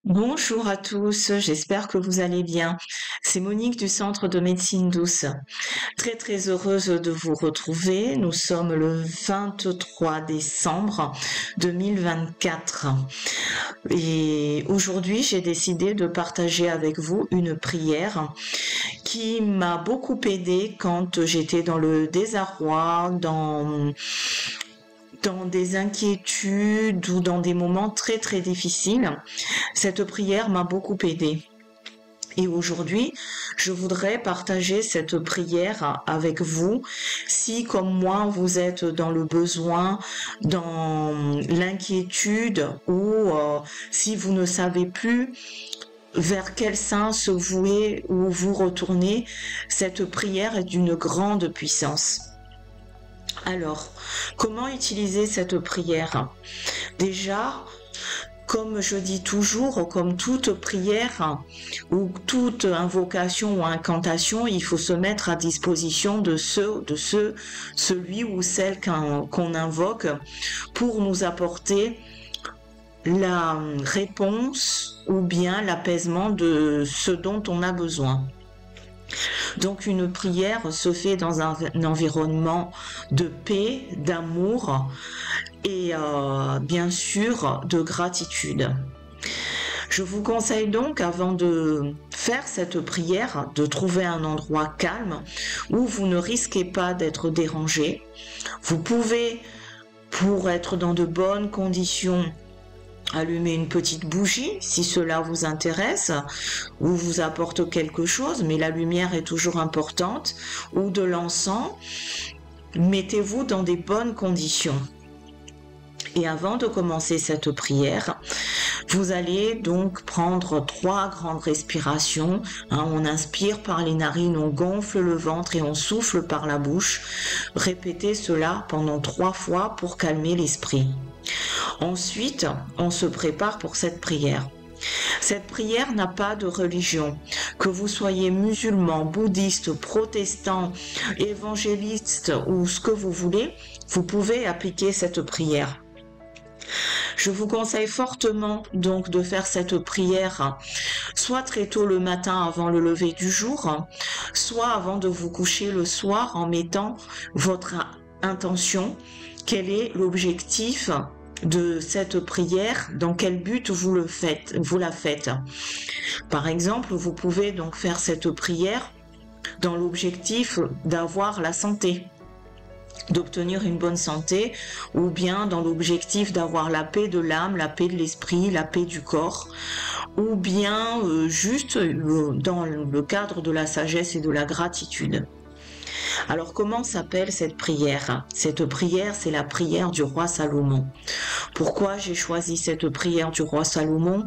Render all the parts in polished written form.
Bonjour à tous, j'espère que vous allez bien. C'est Monique du Centre de médecine douce. Très très heureuse de vous retrouver. Nous sommes le 23 décembre 2024. Et aujourd'hui, j'ai décidé de partager avec vous une prière qui m'a beaucoup aidée quand j'étais dans le désarroi, dans des inquiétudes ou dans des moments très très difficiles. Cette prière m'a beaucoup aidée. Et aujourd'hui, je voudrais partager cette prière avec vous. Si, comme moi, vous êtes dans le besoin, dans l'inquiétude ou si vous ne savez plus vers quel saint se vouer ou vous retourner, cette prière est d'une grande puissance. Alors, comment utiliser cette prière? Déjà, comme je dis toujours, comme toute prière ou toute invocation ou incantation, il faut se mettre à disposition de celui ou celle qu'on invoque pour nous apporter la réponse ou bien l'apaisement de ce dont on a besoin. Donc une prière se fait dans un environnement de paix, d'amour et bien sûr de gratitude. Je vous conseille donc, avant de faire cette prière, de trouver un endroit calme où vous ne risquez pas d'être dérangé. Vous pouvez, pour être dans de bonnes conditions, allumer une petite bougie si cela vous intéresse ou vous apporte quelque chose, mais la lumière est toujours importante, ou de l'encens. Mettez-vous dans des bonnes conditions. Et avant de commencer cette prière, vous allez donc prendre 3 grandes respirations. On inspire par les narines, on gonfle le ventre et on souffle par la bouche. Répétez cela pendant 3 fois pour calmer l'esprit. Ensuite, on se prépare pour cette prière. Cette prière n'a pas de religion. Que vous soyez musulman, bouddhiste, protestant, évangéliste ou ce que vous voulez, vous pouvez appliquer cette prière. Je vous conseille fortement donc de faire cette prière soit très tôt le matin avant le lever du jour, soit avant de vous coucher le soir en mettant votre intention. Quel est l'objectif de cette prière? Dans quel but vous la faites? Par exemple, vous pouvez donc faire cette prière dans l'objectif d'avoir la santé, d'obtenir une bonne santé, ou bien dans l'objectif d'avoir la paix de l'âme, la paix de l'esprit, la paix du corps, ou bien juste dans le cadre de la sagesse et de la gratitude. Alors comment s'appelle cette prière? Cette prière, c'est la prière du roi Salomon. Pourquoi j'ai choisi cette prière du roi Salomon?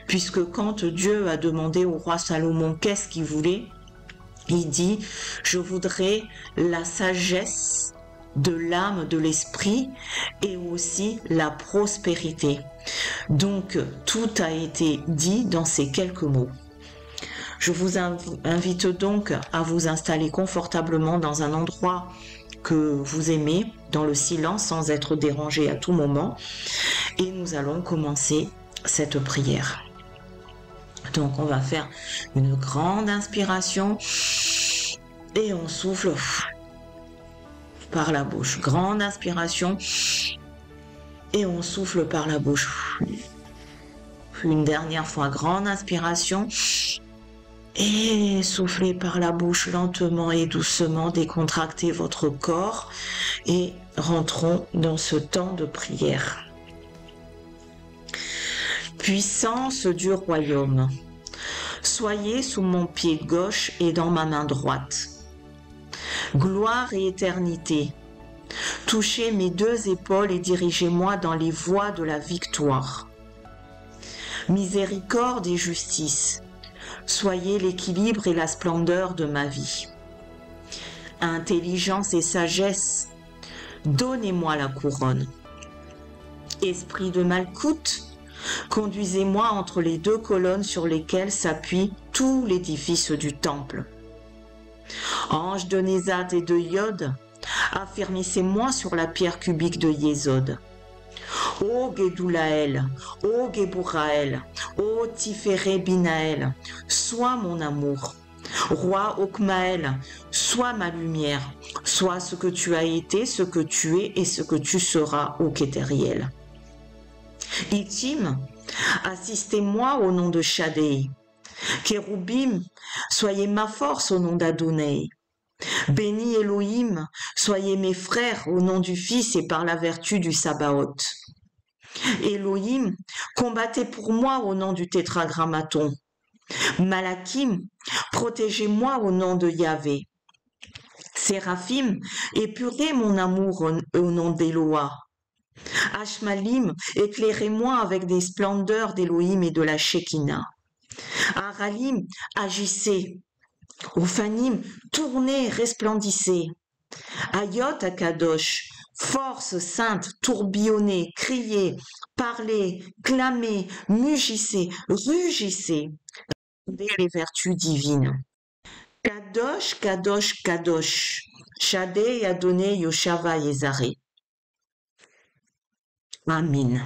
Puisque quand Dieu a demandé au roi Salomon qu'est-ce qu'il voulait, il dit « Je voudrais la sagesse de l'âme, de l'esprit et aussi la prospérité. » Donc tout a été dit dans ces quelques mots. Je vous invite donc à vous installer confortablement dans un endroit que vous aimez, dans le silence, sans être dérangé à tout moment. Et nous allons commencer cette prière. Donc on va faire une grande inspiration et on souffle par la bouche. Grande inspiration et on souffle par la bouche. Une dernière fois, grande inspiration. Et soufflez par la bouche lentement et doucement, décontractez votre corps et rentrons dans ce temps de prière. Puissance du royaume, soyez sous mon pied gauche et dans ma main droite. Gloire et éternité, touchez mes 2 épaules et dirigez-moi dans les voies de la victoire. Miséricorde et justice, soyez l'équilibre et la splendeur de ma vie. Intelligence et sagesse, donnez-moi la couronne. Esprit de Malkout, conduisez-moi entre les 2 colonnes sur lesquelles s'appuie tout l'édifice du temple. Ange de Nézat et de Yod, affermissez-moi sur la pierre cubique de Yésod. O Gedulaël, O Geburaël, O Tiféré Binaël, sois mon amour. Roi Okmaël, sois ma lumière, sois ce que tu as été, ce que tu es et ce que tu seras, ô Kétériel. Itim, assistez-moi au nom de Shaddai. Kéroubim, soyez ma force au nom d'Adonai. Béni Elohim, soyez mes frères au nom du Fils et par la vertu du Sabaoth. Elohim, combattez pour moi au nom du Tétragrammaton. Malakim, protégez-moi au nom de Yahvé. Séraphim, épurez mon amour au nom d'Eloah. Ashmalim, éclairez-moi avec des splendeurs d'Elohim et de la Shekinah. Aralim, agissez. Ophanim, tournez, resplendissez. Ayot Akadosh, force sainte, tourbillonnez, criez, parlez, clamez, mugissez, rugissez. Les vertus divines. Kadosh, Kadosh, Kadosh, Shaddai Adonai Yoshava Yezare. Amen.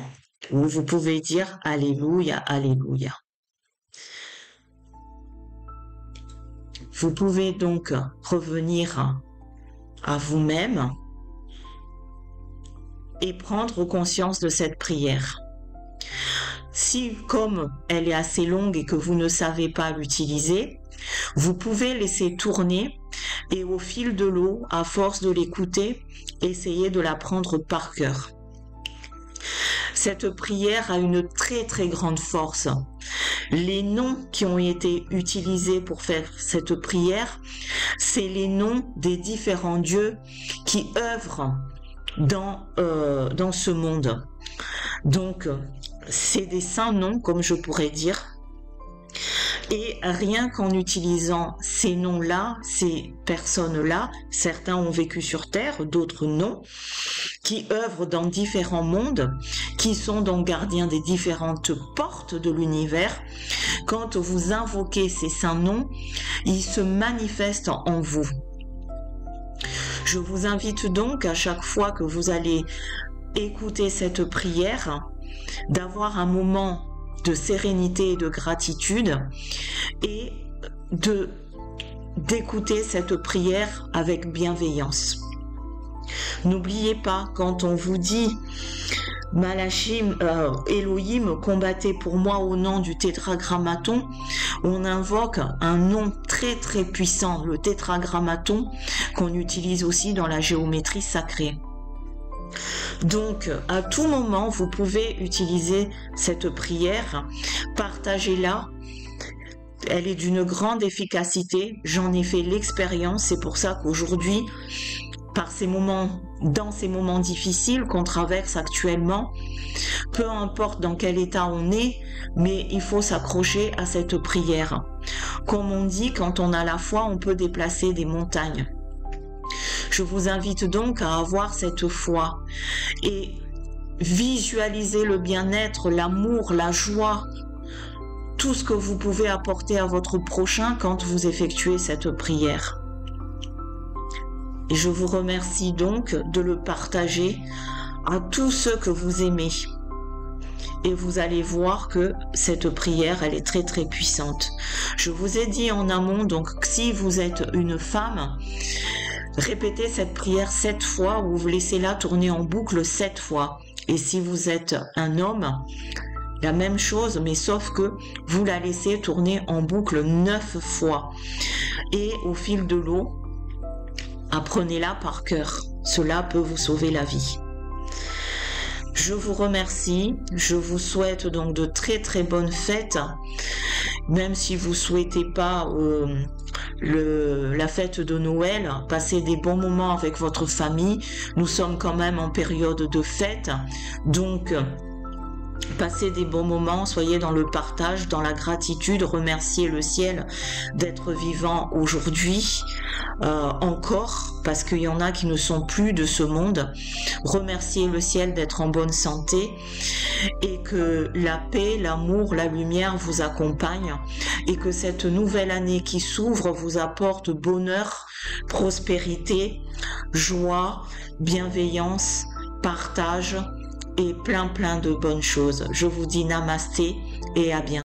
Ou vous pouvez dire Alléluia, Alléluia. Vous pouvez donc revenir à vous-même et prendre conscience de cette prière. Si, comme elle est assez longue et que vous ne savez pas l'utiliser, vous pouvez laisser tourner et au fil de l'eau, à force de l'écouter, essayez de la prendre par cœur. Cette prière a une très très grande force. Les noms qui ont été utilisés pour faire cette prière, c'est les noms des différents dieux qui œuvrent dans ce monde. Donc, c'est des saints noms, comme je pourrais dire. Et rien qu'en utilisant ces noms-là, ces personnes-là, certains ont vécu sur Terre, d'autres non, qui œuvrent dans différents mondes, qui sont donc gardiens des différentes portes de l'univers. Quand vous invoquez ces saints noms, ils se manifestent en vous. Je vous invite donc à chaque fois que vous allez écouter cette prière, d'avoir un moment de sérénité et de gratitude et d'écouter cette prière avec bienveillance. N'oubliez pas, quand on vous dit Malachim, Elohim, combattez pour moi au nom du Tétragrammaton, on invoque un nom très très puissant, le Tétragrammaton, qu'on utilise aussi dans la géométrie sacrée. Donc, à tout moment, vous pouvez utiliser cette prière, partagez-la. Elle est d'une grande efficacité. J'en ai fait l'expérience. C'est pour ça qu'aujourd'hui, dans ces moments difficiles qu'on traverse actuellement, peu importe dans quel état on est, mais il faut s'accrocher à cette prière. Comme on dit, quand on a la foi, on peut déplacer des montagnes. Je vous invite donc à avoir cette foi et visualiser le bien-être, l'amour, la joie, tout ce que vous pouvez apporter à votre prochain quand vous effectuez cette prière. Et je vous remercie donc de le partager à tous ceux que vous aimez. Et vous allez voir que cette prière, elle est très très puissante. Je vous ai dit en amont, donc si vous êtes une femme, répétez cette prière 7 fois ou vous laissez-la tourner en boucle 7 fois. Et si vous êtes un homme, la même chose, mais sauf que vous la laissez tourner en boucle 9 fois. Et au fil de l'eau, apprenez-la par cœur. Cela peut vous sauver la vie. Je vous remercie. Je vous souhaite donc de très très bonnes fêtes. Même si vous souhaitez pas la fête de Noël, passez des bons moments avec votre famille. Nous sommes quand même en période de fête. Donc, passez des bons moments, soyez dans le partage, dans la gratitude, remerciez le ciel d'être vivant aujourd'hui, encore, parce qu'il y en a qui ne sont plus de ce monde. Remerciez le ciel d'être en bonne santé et que la paix, l'amour, la lumière vous accompagnent et que cette nouvelle année qui s'ouvre vous apporte bonheur, prospérité, joie, bienveillance, partage, et plein de bonnes choses. Je vous dis namasté et à bientôt.